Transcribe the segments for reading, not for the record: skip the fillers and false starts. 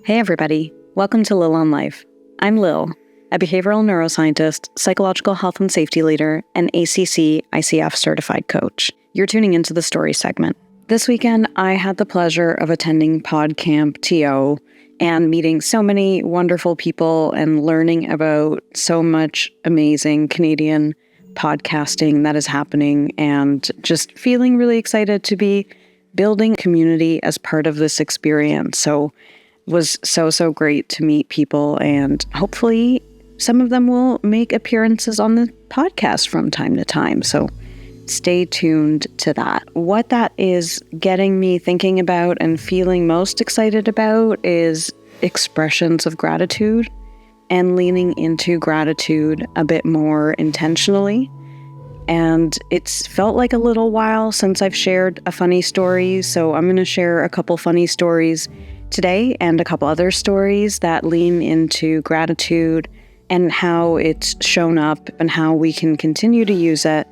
Hey everybody, welcome to Lil on Life. I'm Lil, a behavioral neuroscientist, psychological health and safety leader, and ACC ICF certified coach. You're tuning into the story segment. This weekend, I had the pleasure of attending PodCamp TO and meeting so many wonderful people and learning about so much amazing Canadian podcasting that is happening, and just feeling really excited to be building community as part of this experience. So it was so great to meet people, and hopefully some of them will make appearances on the podcast from time to time. So stay tuned to that. What that is getting me thinking about and feeling most excited about is expressions of gratitude and leaning into gratitude a bit more intentionally. And it's felt like a little while since I've shared a funny story, so I'm going to share a couple funny stories today and a couple other stories that lean into gratitude and how it's shown up and how we can continue to use it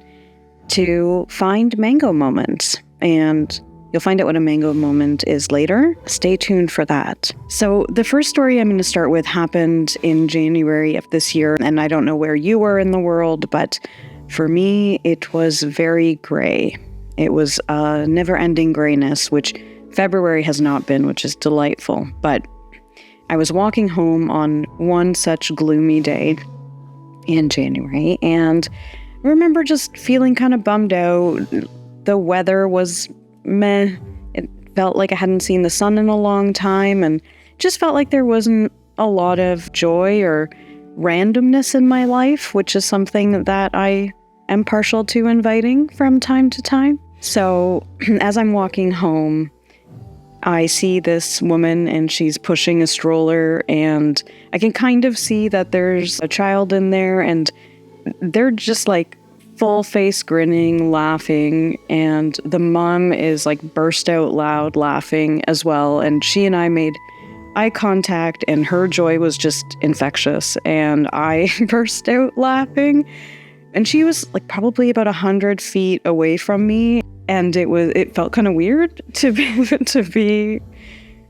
to find mango moments. And you'll find out what a mango moment is later. Stay tuned for that. So the first story I'm going to start with happened in January of this year, and I don't know where you were in the world, but for me, it was very gray. It was a never-ending grayness, which February has not been, which is delightful. But I was walking home on one such gloomy day in January, and I remember just feeling kind of bummed out. The weather was meh. It felt like I hadn't seen the sun in a long time, and just felt like there wasn't a lot of joy or randomness in my life, which is something that I am partial to inviting from time to time. So as I'm walking home, I see this woman and she's pushing a stroller, and I can kind of see that there's a child in there, and they're just like full face grinning, laughing, and the mom is like burst out loud laughing as well. And she and I made eye contact, and her joy was just infectious, and I burst out laughing. And she was like probably about 100 feet away from me, and it felt kind of weird to be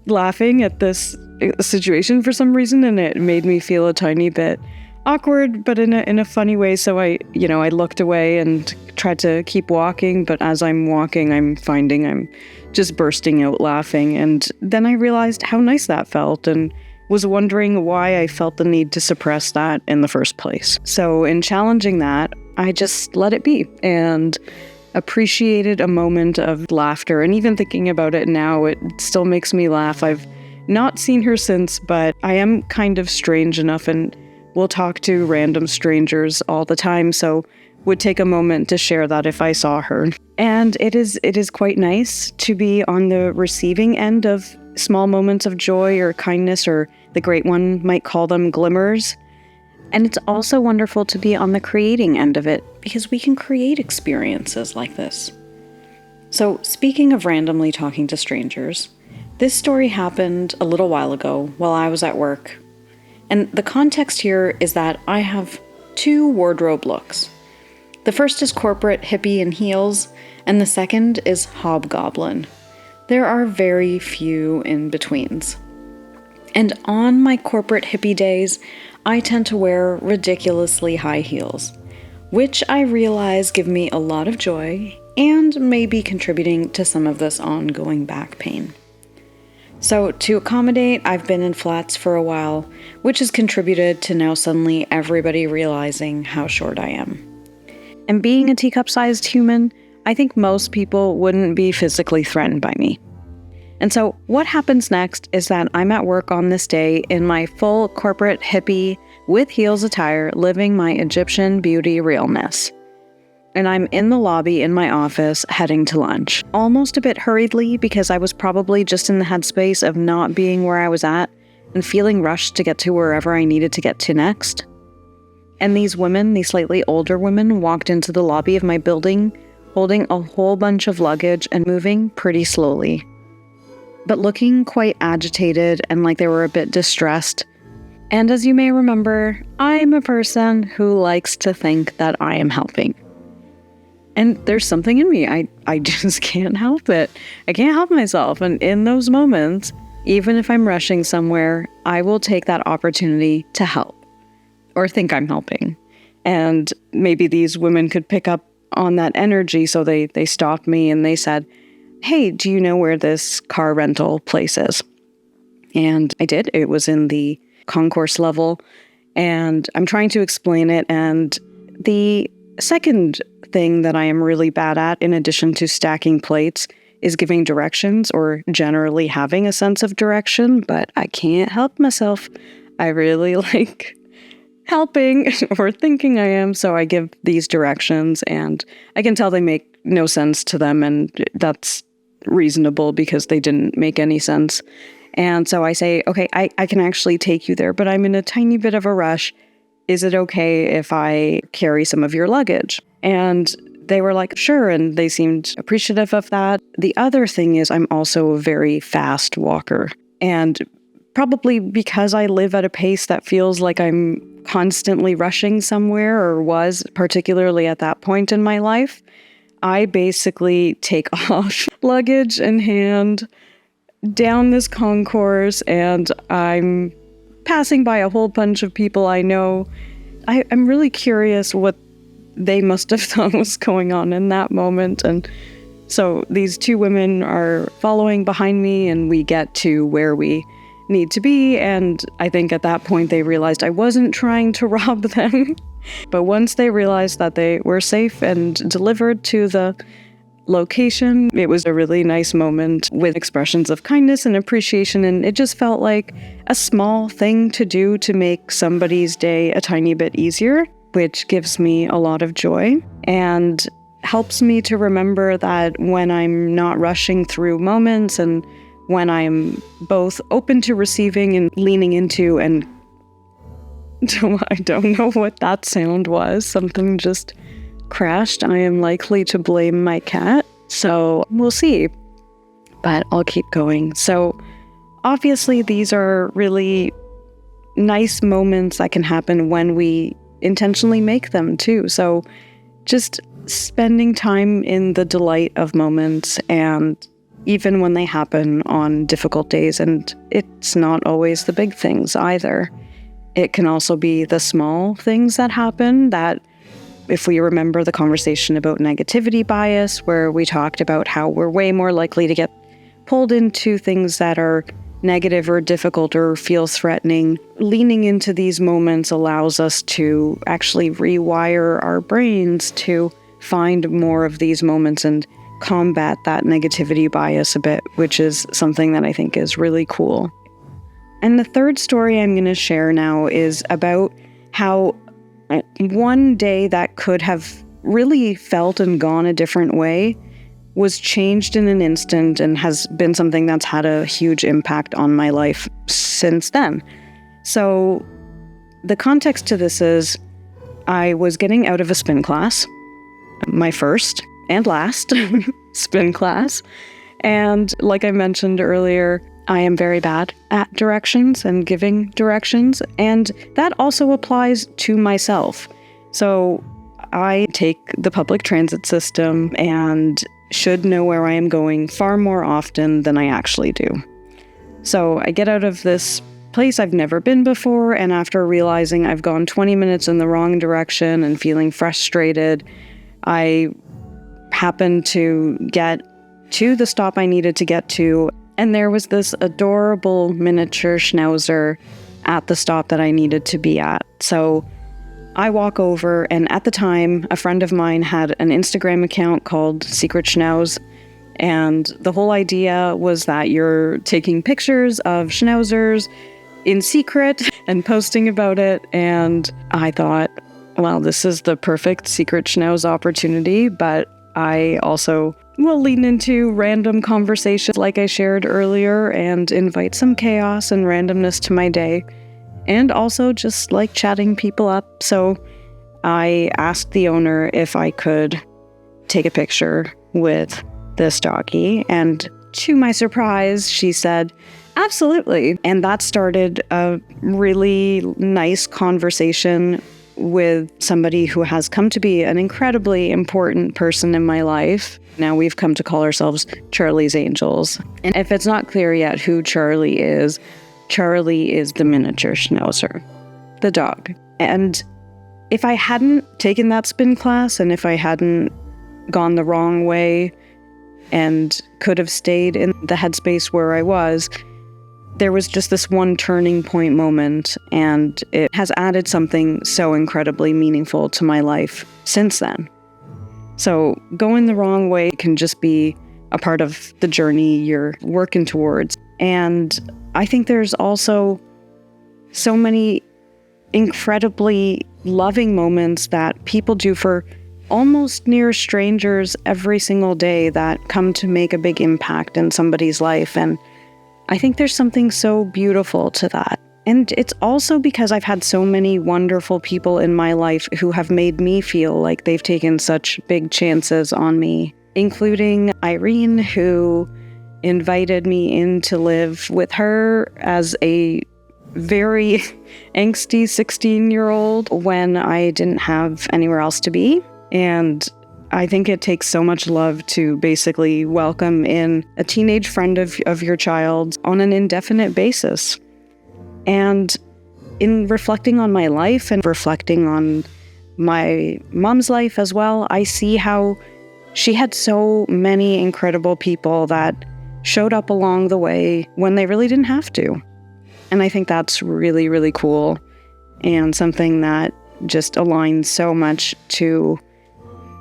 laughing at this situation for some reason, and it made me feel a tiny bit awkward, but in a funny way. So I looked away and tried to keep walking, but as I'm walking, I'm finding I'm just bursting out laughing. And then I realized how nice that felt, and was wondering why I felt the need to suppress that in the first place. So in challenging that, I just let it be and appreciated a moment of laughter. And even thinking about it now, it still makes me laugh. I've not seen her since, but I am kind of strange enough, and will talk to random strangers all the time, so would take a moment to share that if I saw her. And it is quite nice to be on the receiving end of small moments of joy or kindness, or the great one might call them glimmers. And it's also wonderful to be on the creating end of it, because we can create experiences like this. So speaking of randomly talking to strangers, this story happened a little while ago while I was at work. And the context here is that I have two wardrobe looks. The first is corporate hippie and heels, and the second is hobgoblin. There are very few in-betweens. And on my corporate hippie days, I tend to wear ridiculously high heels, which I realize give me a lot of joy and may be contributing to some of this ongoing back pain. So to accommodate, I've been in flats for a while, which has contributed to now suddenly everybody realizing how short I am. And being a teacup-sized human, I think most people wouldn't be physically threatened by me. And so what happens next is that I'm at work on this day in my full corporate hippie with heels attire, living my Egyptian beauty realness. And I'm in the lobby in my office heading to lunch, almost a bit hurriedly because I was probably just in the headspace of not being where I was at and feeling rushed to get to wherever I needed to get to next. And these slightly older women, walked into the lobby of my building holding a whole bunch of luggage and moving pretty slowly, but looking quite agitated and like they were a bit distressed. And as you may remember, I'm a person who likes to think that I am helping. And there's something in me. I just can't help it. I can't help myself. And in those moments, even if I'm rushing somewhere, I will take that opportunity to help or think I'm helping. And maybe these women could pick up on that energy. So they stopped me and they said, hey, do you know where this car rental place is? And I did. It was in the concourse level. And I'm trying to explain it. And the second thing that I am really bad at, in addition to stacking plates, is giving directions or generally having a sense of direction. But I can't help myself. I really like helping or thinking I am. So I give these directions and I can tell they make no sense to them. And that's reasonable because they didn't make any sense. And so I say, okay, I can actually take you there, but I'm in a tiny bit of a rush. Is it okay if I carry some of your luggage? And they were like, sure. And they seemed appreciative of that. The other thing is I'm also a very fast walker. And probably because I live at a pace that feels like I'm constantly rushing somewhere, or was, particularly at that point in my life, I basically take off luggage in hand down this concourse, and I'm passing by a whole bunch of people I know. I'm really curious what they must have thought was going on in that moment. And so these two women are following behind me, and we get to where we need to be. And I think at that point they realized I wasn't trying to rob them. But once they realized that they were safe and delivered to the location, it was a really nice moment with expressions of kindness and appreciation. And it just felt like a small thing to do to make somebody's day a tiny bit easier, which gives me a lot of joy and helps me to remember that when I'm not rushing through moments, and when I'm both open to receiving and leaning into, and I don't know what that sound was. Something just crashed. I am likely to blame my cat, so we'll see. But I'll keep going. So obviously these are really nice moments that can happen when we intentionally make them too. So just spending time in the delight of moments, and even when they happen on difficult days, and it's not always the big things either. It can also be the small things that happen that, if we remember the conversation about negativity bias, where we talked about how we're way more likely to get pulled into things that are negative or difficult or feel threatening, leaning into these moments allows us to actually rewire our brains to find more of these moments and combat that negativity bias a bit, which is something that I think is really cool. And the third story I'm going to share now is about how one day that could have really felt and gone a different way was changed in an instant, and has been something that's had a huge impact on my life since then. So the context to this is I was getting out of a spin class, my first and last spin class. And like I mentioned earlier, I am very bad at directions and giving directions, and that also applies to myself. So I take the public transit system and should know where I am going far more often than I actually do. So I get out of this place I've never been before, and after realizing I've gone 20 minutes in the wrong direction and feeling frustrated, I happened to get to the stop I needed to get to, and there was this adorable miniature schnauzer at the stop that I needed to be at. So I walk over, and at the time, a friend of mine had an Instagram account called Secret Schnauz, and the whole idea was that you're taking pictures of schnauzers in secret and posting about it. And I thought, well, this is the perfect Secret Schnauz opportunity, but I also will lean into random conversations like I shared earlier and invite some chaos and randomness to my day. And also just like chatting people up. So I asked the owner if I could take a picture with this doggy. And to my surprise, she said, absolutely. And that started a really nice conversation with somebody who has come to be an incredibly important person in my life. Now we've come to call ourselves Charlie's Angels. And if it's not clear yet who Charlie is the miniature schnauzer, the dog. And if I hadn't taken that spin class, and if I hadn't gone the wrong way and could have stayed in the headspace where I was, there was just this one turning point moment, and it has added something so incredibly meaningful to my life since then. So going the wrong way can just be a part of the journey you're working towards. And I think there's also so many incredibly loving moments that people do for almost near strangers every single day that come to make a big impact in somebody's life. And I think there's something so beautiful to that. And it's also because I've had so many wonderful people in my life who have made me feel like they've taken such big chances on me, including Irene, who invited me in to live with her as a very angsty 16-year-old when I didn't have anywhere else to be. And I think it takes so much love to basically welcome in a teenage friend of your child on an indefinite basis. And in reflecting on my life and reflecting on my mom's life as well, I see how she had so many incredible people that showed up along the way when they really didn't have to. And I think that's really, really cool, and something that just aligns so much to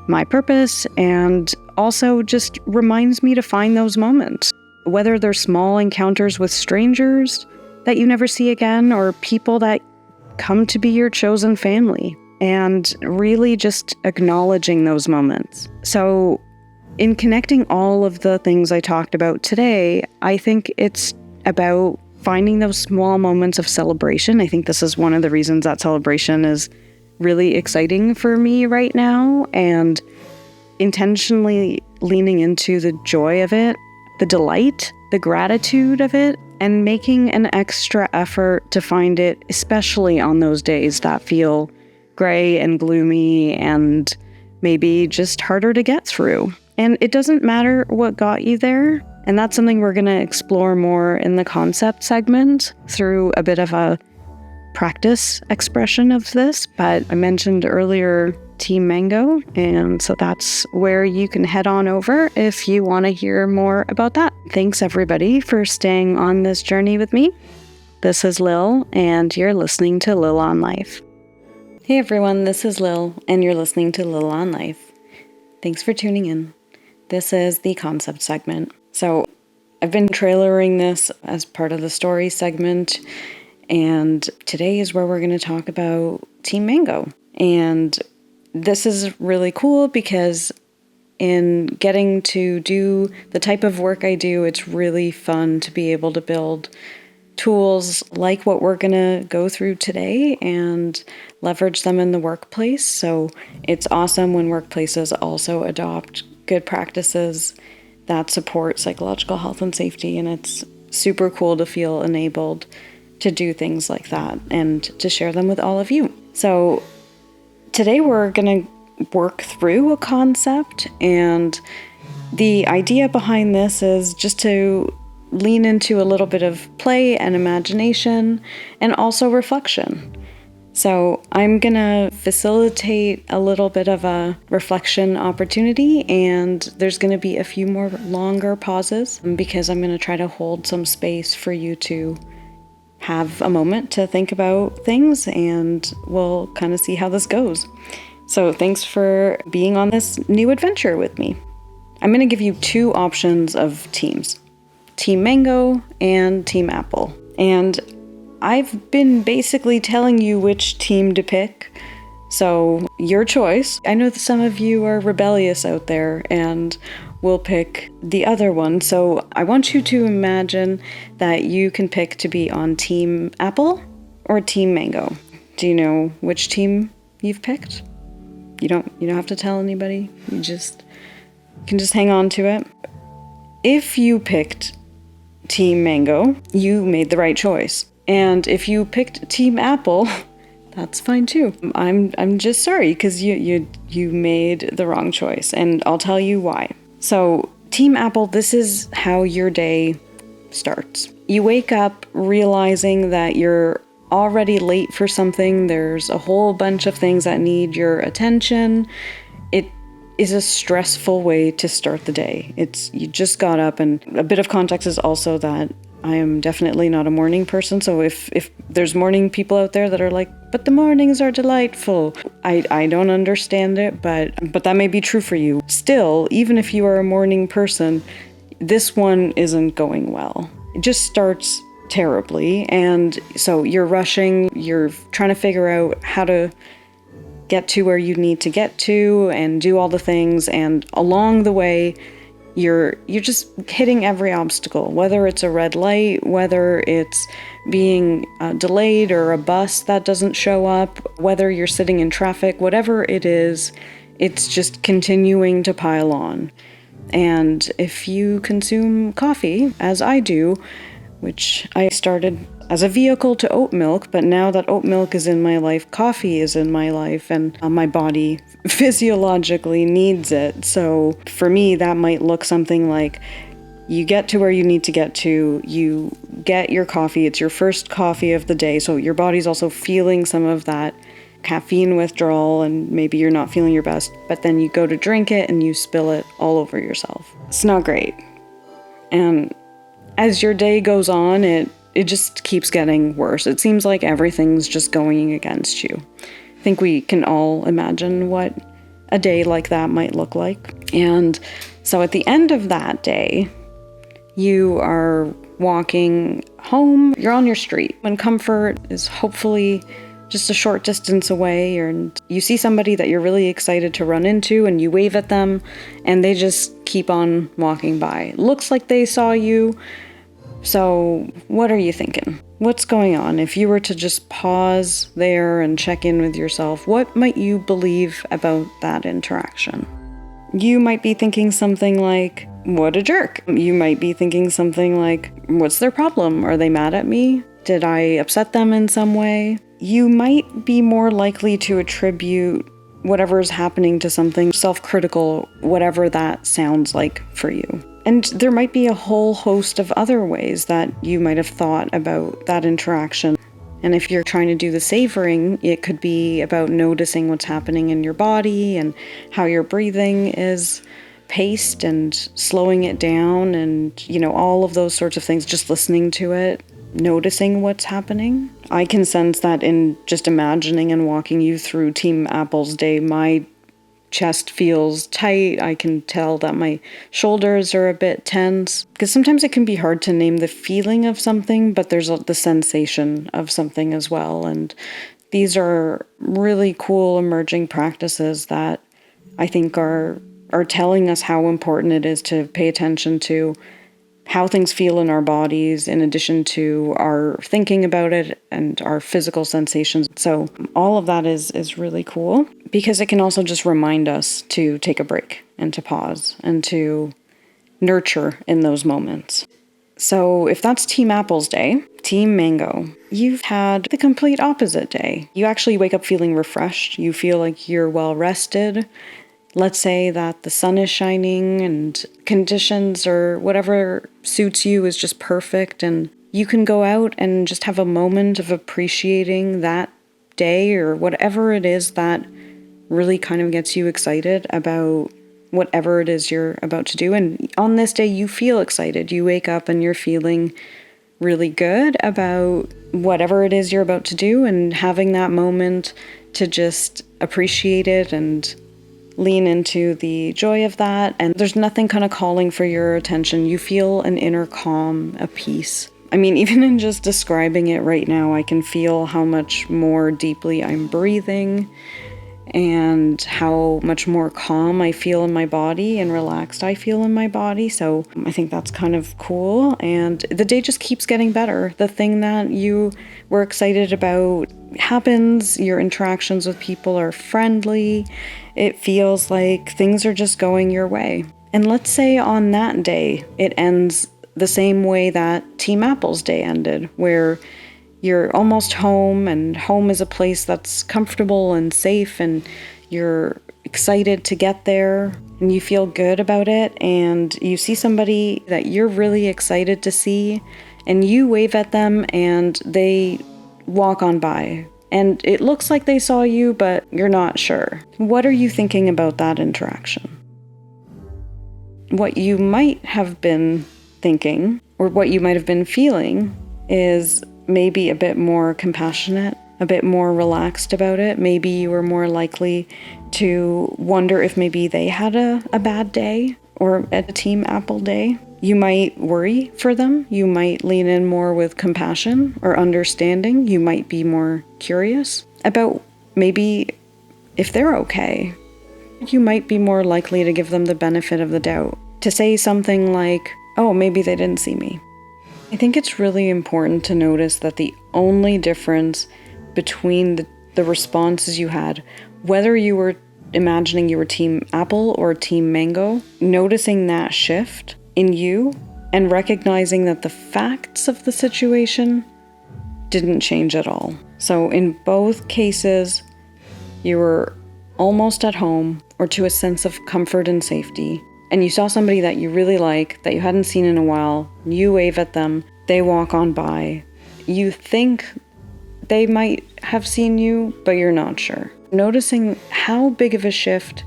my purpose, and also just reminds me to find those moments, whether they're small encounters with strangers that you never see again, or people that come to be your chosen family, and really just acknowledging those moments. So in connecting all of the things I talked about today, I think it's about finding those small moments of celebration. I think this is one of the reasons that celebration is really exciting for me right now, and intentionally leaning into the joy of it, the delight, the gratitude of it, and making an extra effort to find it, especially on those days that feel gray and gloomy and maybe just harder to get through. And it doesn't matter what got you there. And that's something we're going to explore more in the concept segment through a bit of a practice expression of this. But I mentioned earlier Team Mango, and so that's where you can head on over if you want to hear more about that. Thanks everybody for staying on this journey with me. This is Lil, and you're listening to Lil on Life. Hey everyone, this is Lil, and you're listening to Lil on Life. Thanks for tuning in. This is the concept segment. So I've been trailering this as part of the story segment, and today is where we're going to talk about Team Mango. And this is really cool because in getting to do the type of work I do, it's really fun to be able to build tools like what we're going to go through today and leverage them in the workplace. So it's awesome when workplaces also adopt good practices that support psychological health and safety, and it's super cool to feel enabled to do things like that and to share them with all of you. So today we're going to work through a concept, and the idea behind this is just to lean into a little bit of play and imagination and also reflection. So I'm going to facilitate a little bit of a reflection opportunity, and there's going to be a few more longer pauses because I'm going to try to hold some space for you to have a moment to think about things, and we'll kind of see how this goes. So thanks for being on this new adventure with me. I'm going to give you two options of teams, Team Mango and Team Apple. And I've been basically telling you which team to pick, so your choice. I know that some of you are rebellious out there and will pick the other one, so I want you to imagine that you can pick to be on Team Apple or Team Mango. Do you know which team you've picked? You don't have to tell anybody. You can just hang on to it. If you picked Team Mango, you made the right choice. And if you picked Team Apple, that's fine too. I'm just sorry because you made the wrong choice, and I'll tell you why. So, Team Apple, this is how your day starts. You wake up realizing that you're already late for something. There's a whole bunch of things that need your attention. It is a stressful way to start the day. You just got up, and a bit of context is also that I am definitely not a morning person. So if there's morning people out there that are like, but the mornings are delightful, I don't understand it, but that may be true for you. Still, even if you are a morning person, this one isn't going well. It just starts terribly, and so you're rushing, you're trying to figure out how to get to where you need to get to and do all the things, and along the way you're just hitting every obstacle, whether it's a red light, whether it's being delayed or a bus that doesn't show up, whether you're sitting in traffic, whatever it is, it's just continuing to pile on. And if you consume coffee, as I do, which I started as a vehicle to oat milk, but now that oat milk is in my life, coffee is in my life, and my body physiologically needs it. So for me, that might look something like you get to where you need to get to, you get your coffee, it's your first coffee of the day, so your body's also feeling some of that caffeine withdrawal, and maybe you're not feeling your best, but then you go to drink it and you spill it all over yourself. It's not great. And as your day goes on, it just keeps getting worse. It seems like everything's just going against you. I think we can all imagine what a day like that might look like. And so at the end of that day, you are walking home, you're on your street, when comfort is hopefully just a short distance away, and you see somebody that you're really excited to run into and you wave at them and they just keep on walking by. Looks like they saw you. So what are you thinking? What's going on? If you were to just pause there and check in with yourself, what might you believe about that interaction? You might be thinking something like, what a jerk. You might be thinking something like, what's their problem? Are they mad at me? Did I upset them in some way? You might be more likely to attribute whatever is happening to something self-critical, whatever that sounds like for you. And there might be a whole host of other ways that you might have thought about that interaction. And if you're trying to do the savoring, it could be about noticing what's happening in your body and how your breathing is paced and slowing it down and, all of those sorts of things, just listening to it, noticing what's happening. I can sense that in just imagining and walking you through Team Apple's day, my chest feels tight. I can tell that my shoulders are a bit tense, because sometimes it can be hard to name the feeling of something, but there's the sensation of something as well. And these are really cool emerging practices that I think are telling us how important it is to pay attention to how things feel in our bodies, in addition to our thinking about it and our physical sensations. So all of that is really cool, because it can also just remind us to take a break and to pause and to nurture in those moments. So if that's Team Apple's day, Team Mango, you've had the complete opposite day. You actually wake up feeling refreshed. You feel like you're well rested. Let's say that the sun is shining and conditions or whatever suits you is just perfect, and you can go out and just have a moment of appreciating that day or whatever it is that really kind of gets you excited about whatever it is you're about to do. And on this day, you feel excited. You wake up and you're feeling really good about whatever it is you're about to do, and having that moment to just appreciate it and lean into the joy of that. And there's nothing kind of calling for your attention. You feel an inner calm, a peace. I mean, even in just describing it right now, I can feel how much more deeply I'm breathing and how much more calm I feel in my body and relaxed I feel in my body. So I think that's kind of cool. And the day just keeps getting better. The thing that you were excited about happens. Your interactions with people are friendly. It feels like things are just going your way. And let's say on that day, it ends the same way that Team Apple's day ended, where you're almost home, and home is a place that's comfortable and safe, and you're excited to get there, and you feel good about it, and you see somebody that you're really excited to see, and you wave at them, and they walk on by. And it looks like they saw you, but you're not sure. What are you thinking about that interaction? What you might have been thinking, or what you might have been feeling, is maybe a bit more compassionate, a bit more relaxed about it. Maybe you were more likely to wonder if maybe they had a bad day or a Team Apple day. You might worry for them. You might lean in more with compassion or understanding. You might be more curious about maybe if they're okay. You might be more likely to give them the benefit of the doubt. To say something like, oh, maybe they didn't see me. I think it's really important to notice that the only difference between the responses you had, whether you were imagining you were Team Apple or Team Mango, noticing that shift in you and recognizing that the facts of the situation didn't change at all. So in both cases, you were almost at home or to a sense of comfort and safety, and you saw somebody that you really like, that you hadn't seen in a while, you wave at them, they walk on by. You think they might have seen you, but you're not sure. Noticing how big of a shift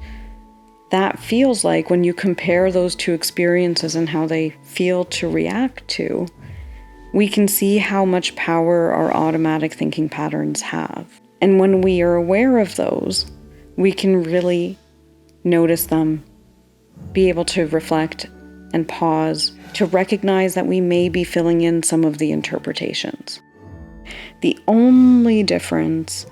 that feels like when you compare those two experiences and how they feel to react to, we can see how much power our automatic thinking patterns have. And when we are aware of those, we can really notice them, be able to reflect and pause to recognize that we may be filling in some of the interpretations. The only difference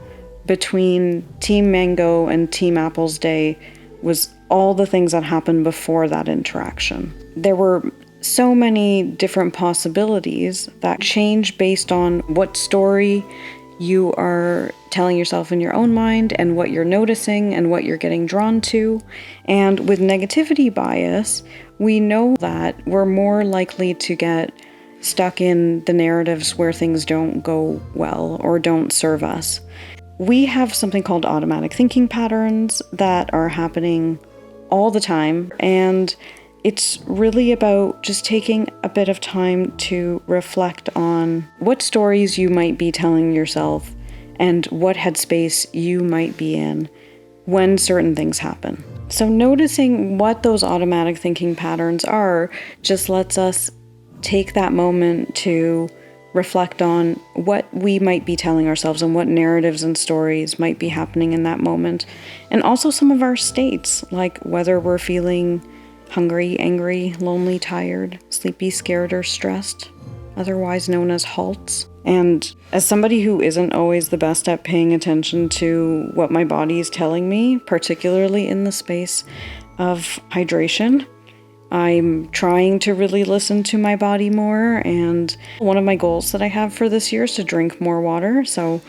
between Team Mango and Team Apple's day was all the things that happened before that interaction. There were so many different possibilities that change based on what story you are telling yourself in your own mind and what you're noticing and what you're getting drawn to. And with negativity bias, we know that we're more likely to get stuck in the narratives where things don't go well or don't serve us. We have something called automatic thinking patterns that are happening all the time, and it's really about just taking a bit of time to reflect on what stories you might be telling yourself and what headspace you might be in when certain things happen. So noticing what those automatic thinking patterns are just lets us take that moment to reflect on what we might be telling ourselves and what narratives and stories might be happening in that moment. And also some of our states, like whether we're feeling hungry, angry, lonely, tired, sleepy, scared, or stressed, otherwise known as halts. And as somebody who isn't always the best at paying attention to what my body is telling me, particularly in the space of hydration, I'm trying to really listen to my body more, and one of my goals that I have for this year is to drink more water. So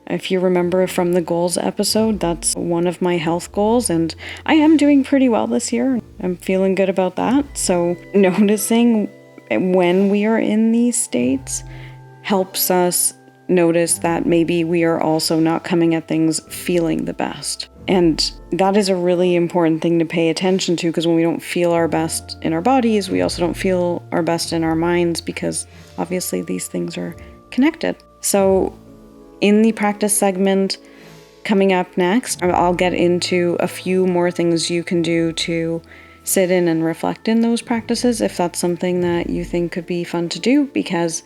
if you remember from the goals episode, that's one of my health goals, and I am doing pretty well this year. I'm feeling good about that. So noticing when we are in these states helps us notice that maybe we are also not coming at things feeling the best. And that is a really important thing to pay attention to, because when we don't feel our best in our bodies, we also don't feel our best in our minds, because obviously these things are connected. So in the practice segment coming up next, I'll get into a few more things you can do to sit in and reflect in those practices, if that's something that you think could be fun to do, because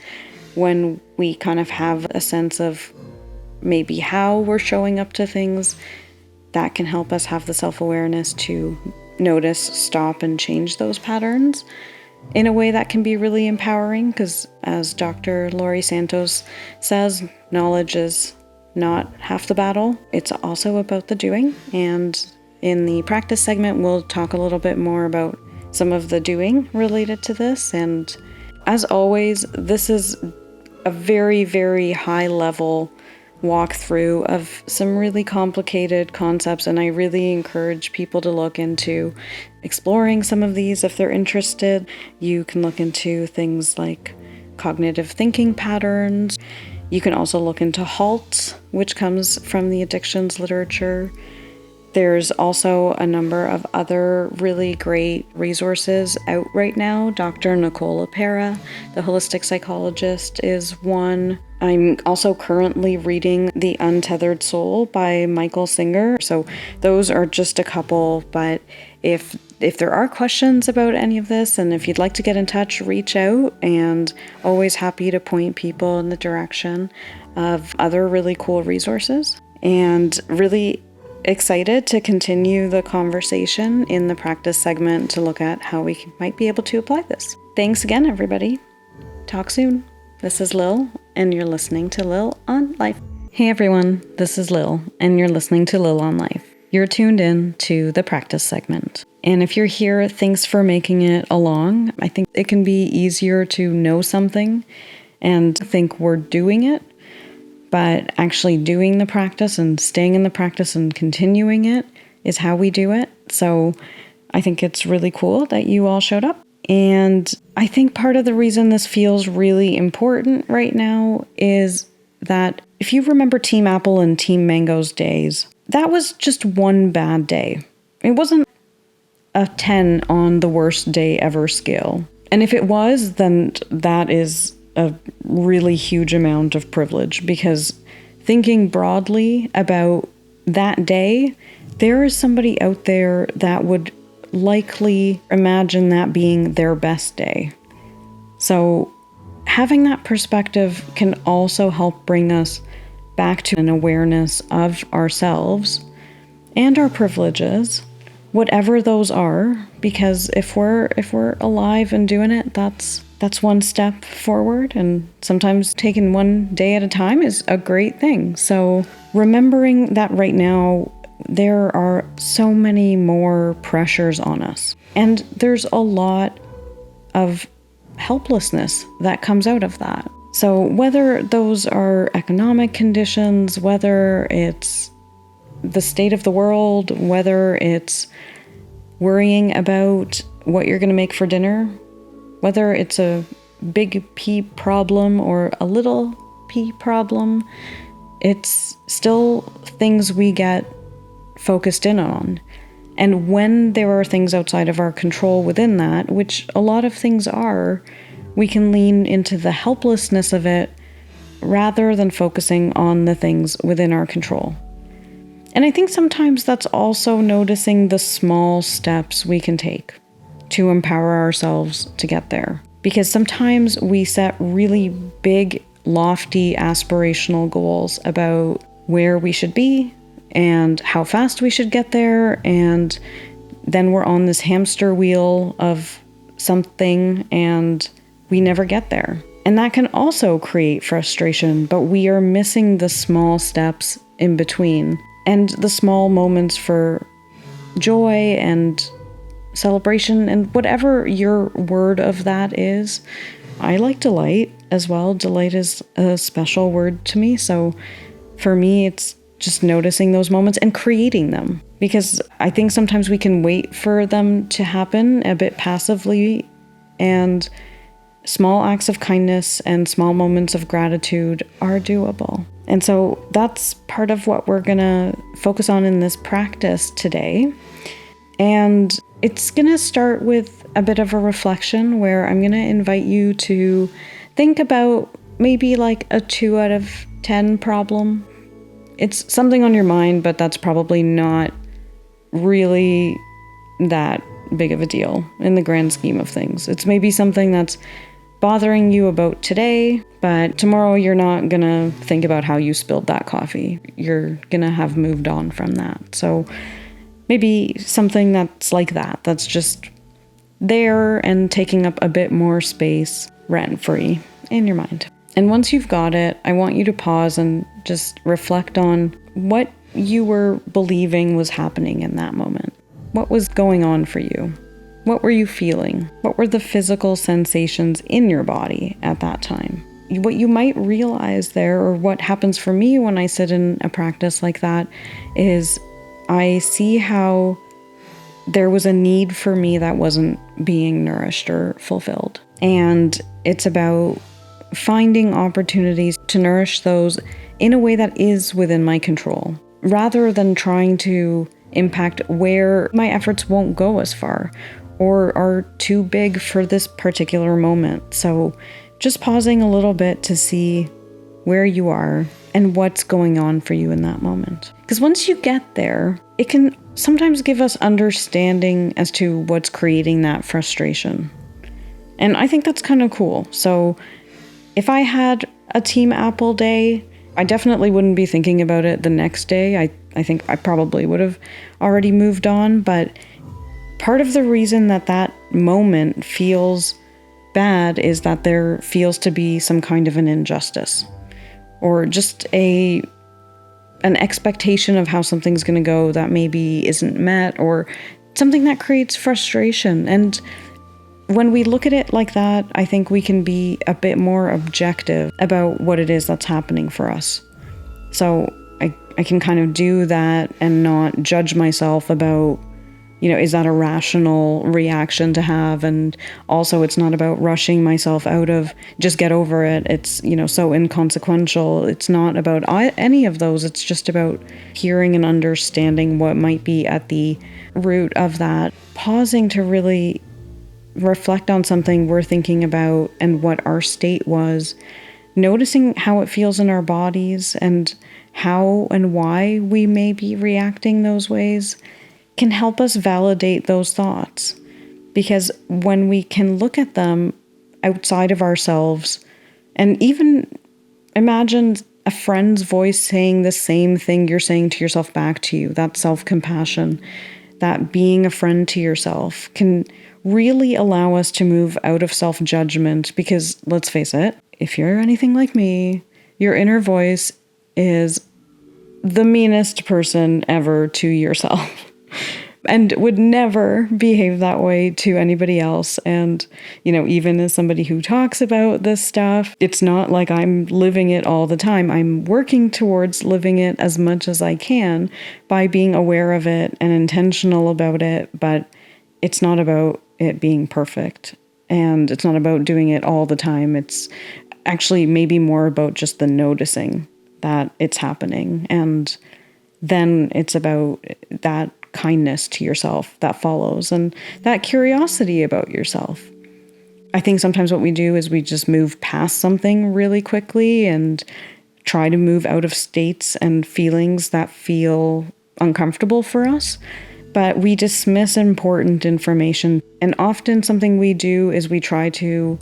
when we kind of have a sense of maybe how we're showing up to things, that can help us have the self-awareness to notice, stop, and change those patterns in a way that can be really empowering, because as Dr. Laurie Santos says, knowledge is not half the battle. It's also about the doing. And in the practice segment, we'll talk a little bit more about some of the doing related to this. And as always, this is a very, very high level walkthrough of some really complicated concepts, and I really encourage people to look into exploring some of these if they're interested. You can look into things like cognitive thinking patterns. You can also look into HALT, which comes from the addictions literature. There's also a number of other really great resources out right now. Dr. Nicole LaPera, the holistic psychologist, is one. I'm also currently reading The Untethered Soul by Michael Singer. So those are just a couple, but if there are questions about any of this, and if you'd like to get in touch, reach out, and always happy to point people in the direction of other really cool resources. And really excited to continue the conversation in the practice segment to look at how we might be able to apply this. Thanks again, everybody. Talk soon. This is Lil, and you're listening to Lil on Life. Hey everyone, this is Lil, and you're listening to Lil on Life. You're tuned in to the practice segment. And if you're here, thanks for making it along. I think it can be easier to know something and think we're doing it, but actually doing the practice and staying in the practice and continuing it is how we do it. So I think it's really cool that you all showed up. And I think part of the reason this feels really important right now is that if you remember Team Apple and Team Mango's days, that was just one bad day. It wasn't a 10 on the worst day ever scale. And if it was, then that is a really huge amount of privilege, because thinking broadly about that day, there is somebody out there that would likely imagine that being their best day. So having that perspective can also help bring us back to an awareness of ourselves and our privileges, whatever those are, because if we're alive and doing it, that's one step forward, and sometimes taking one day at a time is a great thing. So remembering that right now there are so many more pressures on us, and there's a lot of helplessness that comes out of that. So whether those are economic conditions, whether it's the state of the world, whether it's worrying about what you're going to make for dinner, whether it's a big P problem or a little P problem, it's still things we get focused in on. And when there are things outside of our control within that, which a lot of things are, we can lean into the helplessness of it rather than focusing on the things within our control. And I think sometimes that's also noticing the small steps we can take to empower ourselves to get there. Because sometimes we set really big, lofty, aspirational goals about where we should be and how fast we should get there, and then we're on this hamster wheel of something and we never get there. And that can also create frustration, but we are missing the small steps in between and the small moments for joy and celebration, and whatever your word of that is. I like delight as well. Delight is a special word to me. So for me, it's just noticing those moments and creating them, because I think sometimes we can wait for them to happen a bit passively, and small acts of kindness and small moments of gratitude are doable. And so that's part of what we're gonna focus on in this practice today. And it's going to start with a bit of a reflection where I'm going to invite you to think about maybe like a 2 out of 10 problem. It's something on your mind, but that's probably not really that big of a deal in the grand scheme of things. It's maybe something that's bothering you about today, but tomorrow you're not going to think about how you spilled that coffee. You're going to have moved on from that. So maybe something that's like that, that's just there and taking up a bit more space rent-free in your mind. And once you've got it, I want you to pause and just reflect on what you were believing was happening in that moment. What was going on for you? What were you feeling? What were the physical sensations in your body at that time? What you might realize there, or what happens for me when I sit in a practice like that, is I see how there was a need for me that wasn't being nourished or fulfilled. And it's about finding opportunities to nourish those in a way that is within my control, rather than trying to impact where my efforts won't go as far or are too big for this particular moment. So just pausing a little bit to see where you are and what's going on for you in that moment. Because once you get there, it can sometimes give us understanding as to what's creating that frustration. And I think that's kind of cool. So if I had a Team Apple day, I definitely wouldn't be thinking about it the next day. I think I probably would have already moved on. But part of the reason that moment feels bad is that there feels to be some kind of an injustice, or just an expectation of how something's going to go that maybe isn't met, or something that creates frustration. And when we look at it like that, I think we can be a bit more objective about what it is that's happening for us. So I can kind of do that and not judge myself about, is that a rational reaction to have? And also, it's not about rushing myself out of just get over it. It's, so inconsequential. It's not about any of those. It's just about hearing and understanding what might be at the root of that. Pausing to really reflect on something we're thinking about and what our state was. Noticing how it feels in our bodies and how and why we may be reacting those ways can help us validate those thoughts. Because when we can look at them outside of ourselves, and even imagine a friend's voice saying the same thing you're saying to yourself back to you, that self-compassion, that being a friend to yourself can really allow us to move out of self-judgment. Because let's face it, if you're anything like me, your inner voice is the meanest person ever to yourself and would never behave that way to anybody else. And, even as somebody who talks about this stuff, it's not like I'm living it all the time. I'm working towards living it as much as I can by being aware of it and intentional about it. But it's not about it being perfect, and it's not about doing it all the time. It's actually maybe more about just the noticing that it's happening. And then it's about that kindness to yourself that follows and that curiosity about yourself. I think sometimes what we do is we just move past something really quickly and try to move out of states and feelings that feel uncomfortable for us. But we dismiss important information. And often something we do is we try to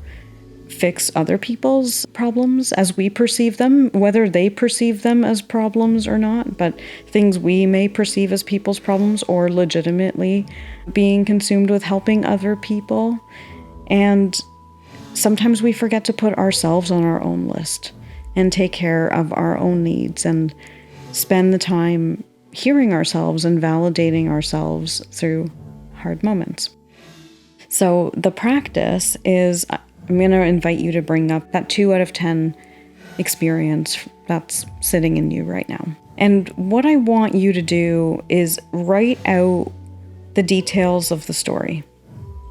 fix other people's problems as we perceive them, whether they perceive them as problems or not, but things we may perceive as people's problems, or legitimately being consumed with helping other people. And sometimes we forget to put ourselves on our own list and take care of our own needs and spend the time hearing ourselves and validating ourselves through hard moments. So the practice is, I'm going to invite you to bring up that 2 out of 10 experience that's sitting in you right now. And what I want you to do is write out the details of the story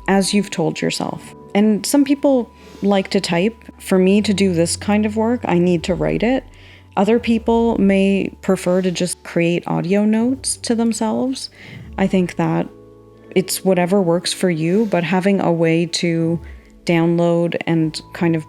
as you've told yourself. And some people like to type. For me to do this kind of work, I need to write it. Other people may prefer to just create audio notes to themselves. I think that it's whatever works for you, but having a way to download and kind of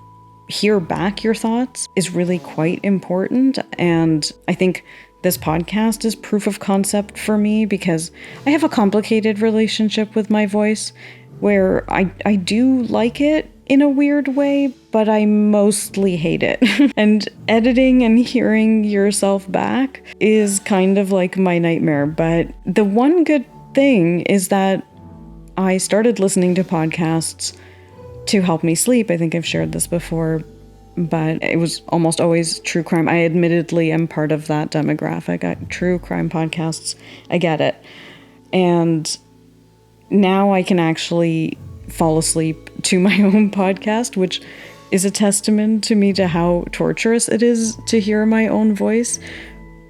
hear back your thoughts is really quite important. And I think this podcast is proof of concept for me, because I have a complicated relationship with my voice where I do like it in a weird way, but I mostly hate it. And editing and hearing yourself back is kind of like my nightmare. But the one good thing is that I started listening to podcasts to help me sleep. I think I've shared this before, but it was almost always true crime. I admittedly am part of that demographic. True crime podcasts, I get it. And now I can actually fall asleep to my own podcast, which is a testament to me to how torturous it is to hear my own voice.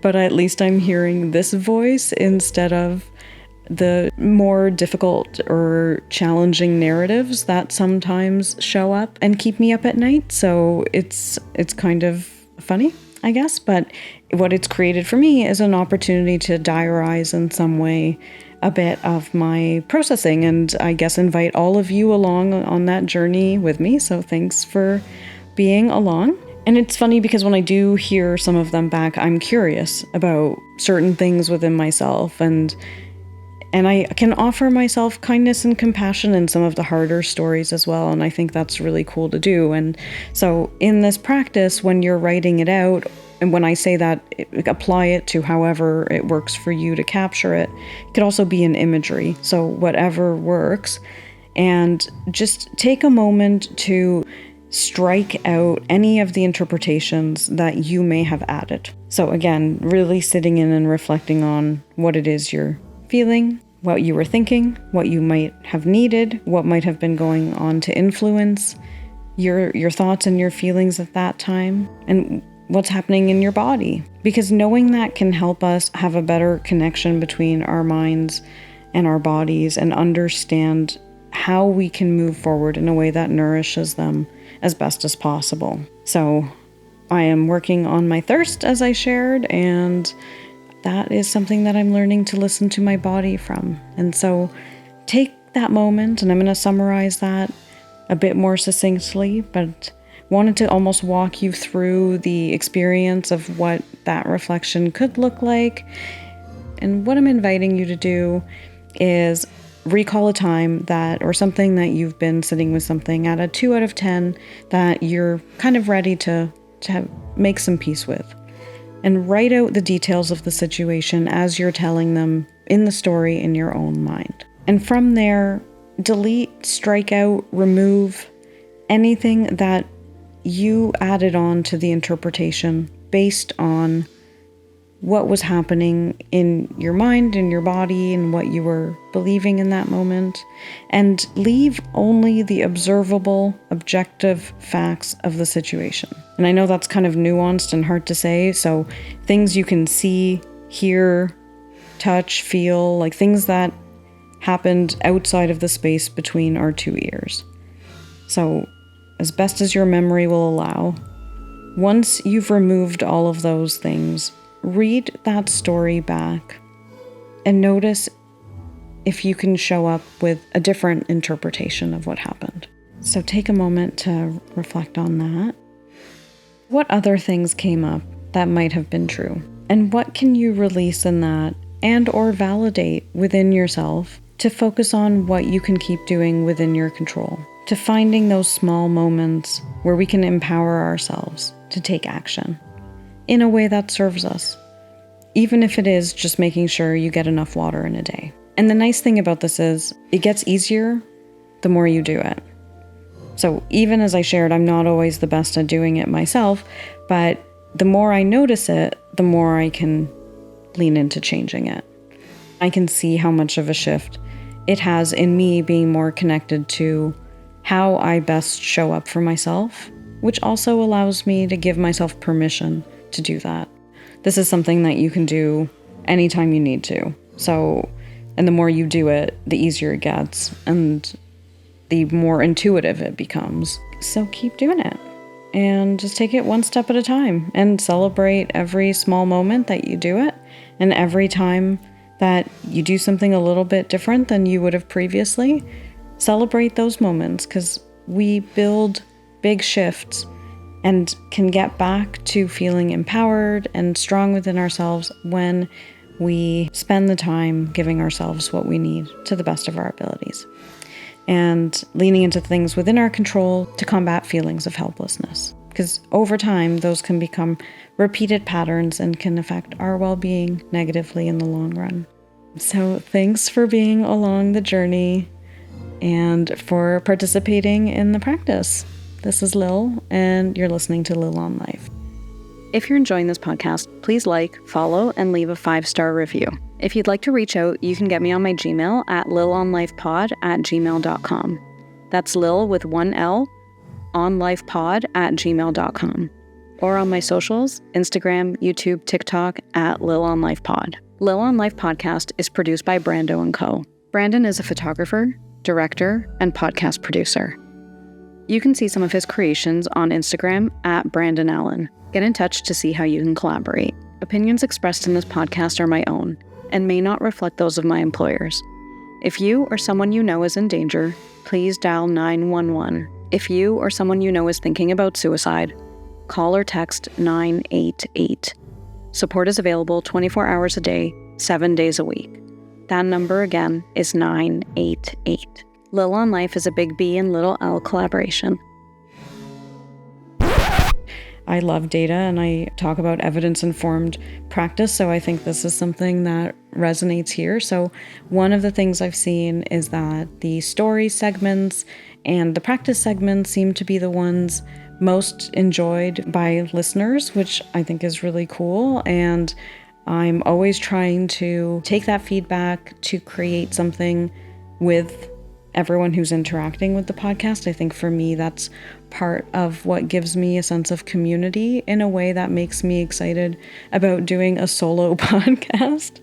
But at least I'm hearing this voice instead of the more difficult or challenging narratives that sometimes show up and keep me up at night. So it's kind of funny, I guess, but what it's created for me is an opportunity to diarize in some way a bit of my processing, and I guess invite all of you along on that journey with me. So thanks for being along. And it's funny because when I do hear some of them back, I'm curious about certain things within myself, and I can offer myself kindness and compassion in some of the harder stories as well. And I think that's really cool to do. And so in this practice, when you're writing it out, and when I say that, apply it to however it works for you to capture it. It could also be an imagery, so whatever works. And just take a moment to strike out any of the interpretations that you may have added. So again, really sitting in and reflecting on what it is you're feeling, what you were thinking, what you might have needed, what might have been going on to influence your thoughts and your feelings at that time, and what's happening in your body. Because knowing that can help us have a better connection between our minds and our bodies and understand how we can move forward in a way that nourishes them as best as possible. So I am working on my thirst, as I shared, and that is something that I'm learning to listen to my body from. And so take that moment, and I'm going to summarize that a bit more succinctly, but wanted to almost walk you through the experience of what that reflection could look like. And what I'm inviting you to do is recall a time that, or something that you've been sitting with something at a 2 out of 10 that you're kind of ready to make some peace with. And write out the details of the situation as you're telling them in the story in your own mind. And from there, delete, strike out, remove anything that you added on to the interpretation based on what was happening in your mind, in your body, and what you were believing in that moment, and leave only the observable, objective facts of the situation. And I know that's kind of nuanced and hard to say, so things you can see, hear, touch, feel, like things that happened outside of the space between our 2 ears. So as best as your memory will allow, once you've removed all of those things, read that story back and notice if you can show up with a different interpretation of what happened. So take a moment to reflect on that. What other things came up that might have been true? And what can you release in that and or validate within yourself to focus on what you can keep doing within your control? To finding those small moments where we can empower ourselves to take action in a way that serves us, even if it is just making sure you get enough water in a day. And the nice thing about this is it gets easier the more you do it. So even as I shared, I'm not always the best at doing it myself, but the more I notice it, the more I can lean into changing it. I can see how much of a shift it has in me being more connected to how I best show up for myself, which also allows me to give myself permission to do that. This is something that you can do anytime you need to. So, and the more you do it, the easier it gets and the more intuitive it becomes. So keep doing it and just take it one step at a time and celebrate every small moment that you do it, and every time that you do something a little bit different than you would have previously. Celebrate those moments, because we build big shifts and can get back to feeling empowered and strong within ourselves when we spend the time giving ourselves what we need to the best of our abilities and leaning into things within our control to combat feelings of helplessness. Because over time, those can become repeated patterns and can affect our well-being negatively in the long run. So thanks for being along the journey and for participating in the practice. This is Lil, and you're listening to Lil on Life. If you're enjoying this podcast, please like, follow, and leave a 5-star review. If you'd like to reach out, you can get me on my Gmail at lilonlifepod@gmail.com. That's Lil with 1 L, onlifepod@gmail.com. Or on my socials, Instagram, YouTube, TikTok, at lilonlifepod. Lil on Life podcast is produced by Brando & Co. Brandon is a photographer, director, and podcast producer. You can see some of his creations on Instagram at Brandon Allen. Get in touch to see how you can collaborate. Opinions expressed in this podcast are my own and may not reflect those of my employers. If you or someone you know is in danger, please dial 911. If you or someone you know is thinking about suicide, call or text 988. Support is available 24 hours a day, 7 days a week. That number again is 988. Lil on Life is a Big B and Little L collaboration. I love data and I talk about evidence-informed practice, so I think this is something that resonates here. So one of the things I've seen is that the story segments and the practice segments seem to be the ones most enjoyed by listeners, which I think is really cool. And I'm always trying to take that feedback to create something with everyone who's interacting with the podcast. I think for me, that's part of what gives me a sense of community in a way that makes me excited about doing a solo podcast.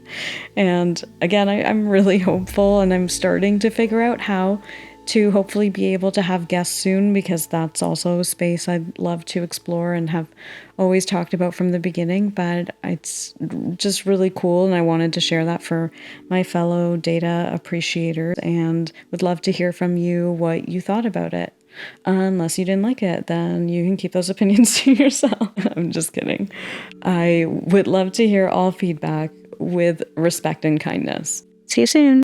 And again, I'm really hopeful, and I'm starting to figure out how to hopefully be able to have guests soon, because that's also a space I'd love to explore and have always talked about from the beginning. But it's just really cool, and I wanted to share that for my fellow data appreciators, and would love to hear from you what you thought about it. Unless you didn't like it, then you can keep those opinions to yourself. I'm just kidding. I would love to hear all feedback with respect and kindness. See you soon.